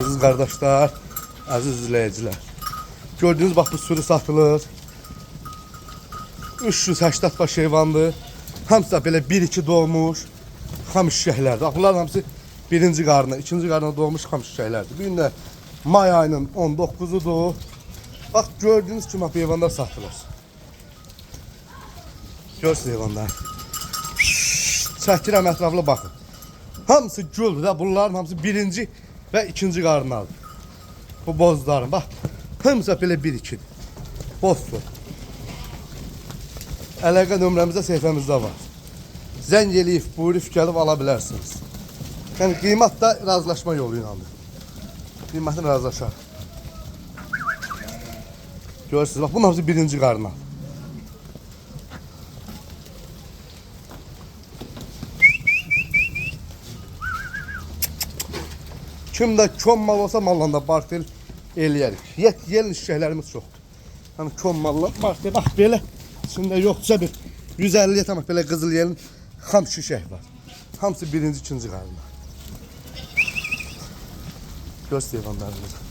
Aziz kardeşler, aziz izleyiciler. Gördüğünüz bak bu sürü satılır. 380 baş heyvandır. Hamısı da belə 1-2 doğmuş. Xamış şəhlərdir. Bunlar hamısı birinci qarına, ikinci qarına doğmuş xamış şəhlərdir. Bu gün də may ayının 19'udur. Bak gördüğünüz kimi bu heyvanlar satılır. Görürsünüz heyvanlar. Çəkirəm ətraflı baxın. Hamısı güldür da, bunların hamısı birinci ve ikinci qarnadır. Bu bozların bak. Hamısı belə 1-2'dir. Bozdur. Əlaqə nömrəmizdə səhifəmizdə var. Zəng eləyib, buyurub gəlib ala bilərsiniz. Yəni qiymət də razılaşma yolu ilə. Qiymətini razılaşar. Görürsünüz, bak bunun hamısı birinci qarna. Kimdə kön mal olsa malla da bartel eləyərik. Yelin şişəklərimiz çoxdur. Yəni kön mallar bartel bax belə içində yoxsa bir 150'ye tamam belə qızıl yelin xam şişək var. Hamısı birinci, ikinci qarna. Göz heyvanlarımız.